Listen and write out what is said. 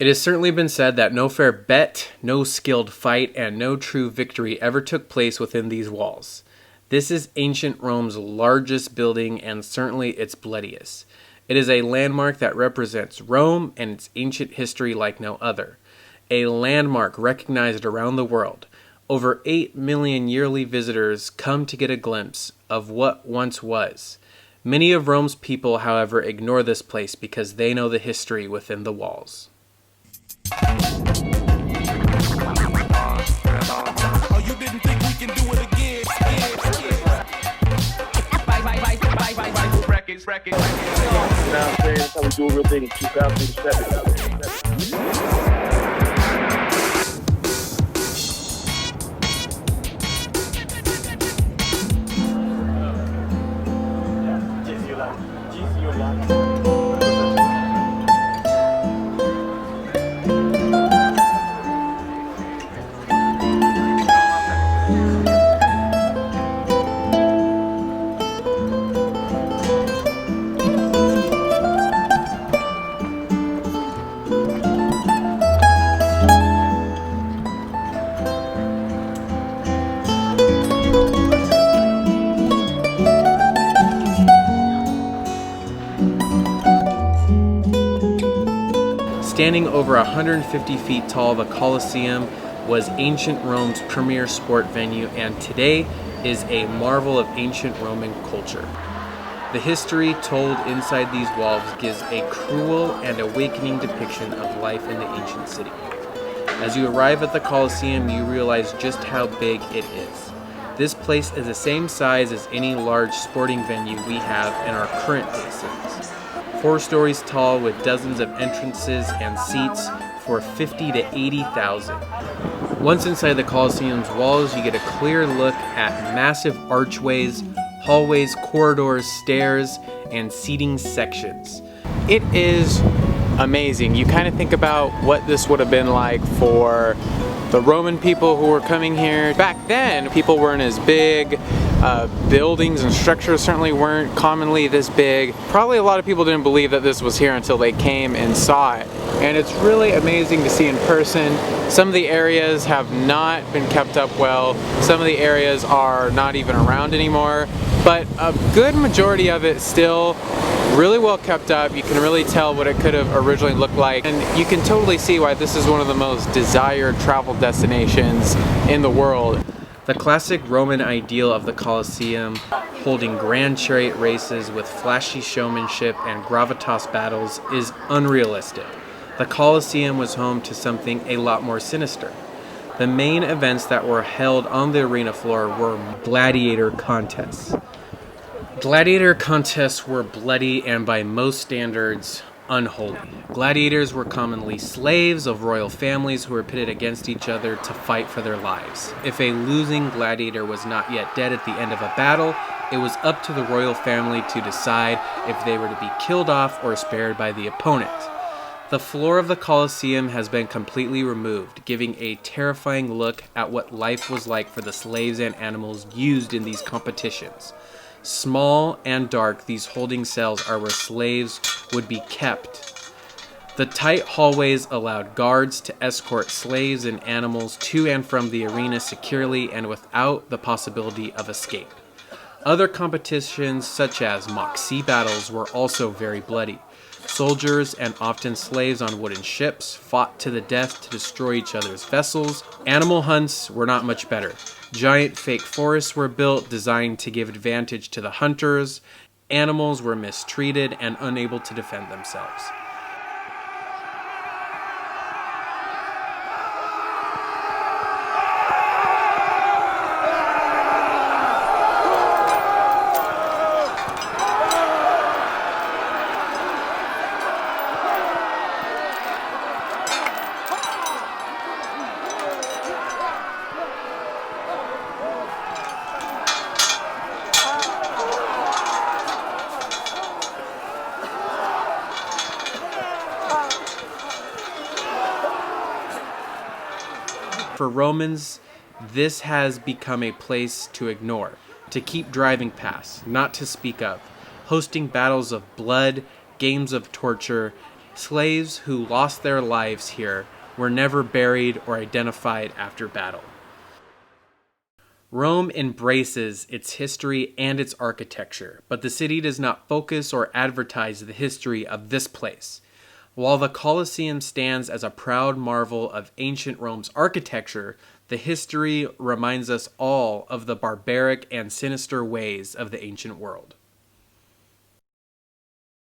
It has certainly been said that no fair bet, no skilled fight, and no true victory ever took place within these walls. This is ancient Rome's largest building and certainly its bloodiest. It is a landmark that represents Rome and its ancient history like no other. A landmark recognized around the world. Over 8 million yearly visitors come to get a glimpse of what once was. Many of Rome's people, however, ignore this place because they know the history within the walls. Oh, you didn't think we can do it again? Records. You know what I'm saying? That's how we do it real big in 2007. Standing over 150 feet tall, the Colosseum was ancient Rome's premier sport venue and today is a marvel of ancient Roman culture. The history told inside these walls gives a cruel and awakening depiction of life in the ancient city. As you arrive at the Colosseum, you realize just how big it is. This place is the same size as any large sporting venue we have in our current day cities. 4 stories tall with dozens of entrances and seats for 50 to 80,000. Once inside the Colosseum's walls, you get a clear look at massive archways, hallways, corridors, stairs, and seating sections. It is amazing. You kind of think about what this would have been like for the Roman people who were coming here. Back then, people weren't as big. Buildings and structures certainly weren't commonly this big. Probably a lot of people didn't believe that this was here until they came and saw it. And it's really amazing to see in person. Some of the areas have not been kept up well. Some of the areas are not even around anymore. But a good majority of it still really well kept up. You can really tell what it could have originally looked like. And you can totally see why this is one of the most desired travel destinations in the world. The classic Roman ideal of the Colosseum, holding grand chariot races with flashy showmanship and gravitas battles, is unrealistic. The Colosseum was home to something a lot more sinister. The main events that were held on the arena floor were gladiator contests. Gladiator contests were bloody and by most standards, unholy. Gladiators were commonly slaves of royal families who were pitted against each other to fight for their lives. If a losing gladiator was not yet dead at the end of a battle, it was up to the royal family to decide if they were to be killed off or spared by the opponent. The floor of the Colosseum has been completely removed, giving a terrifying look at what life was like for the slaves and animals used in these competitions. Small and dark, these holding cells are where slaves would be kept. The tight hallways allowed guards to escort slaves and animals to and from the arena securely and without the possibility of escape. Other competitions, such as mock sea battles, were also very bloody. Soldiers and often slaves on wooden ships fought to the death to destroy each other's vessels. Animal hunts were not much better. Giant fake forests were built designed to give advantage to the hunters. Animals were mistreated and unable to defend themselves. For Romans, this has become a place to ignore, to keep driving past, not to speak of, hosting battles of blood, games of torture, Slaves who lost their lives here were never buried or identified after battle. Rome embraces its history and its architecture, but the city does not focus or advertise the history of this place. While the Colosseum stands as a proud marvel of ancient Rome's architecture, the history reminds us all of the barbaric and sinister ways of the ancient world.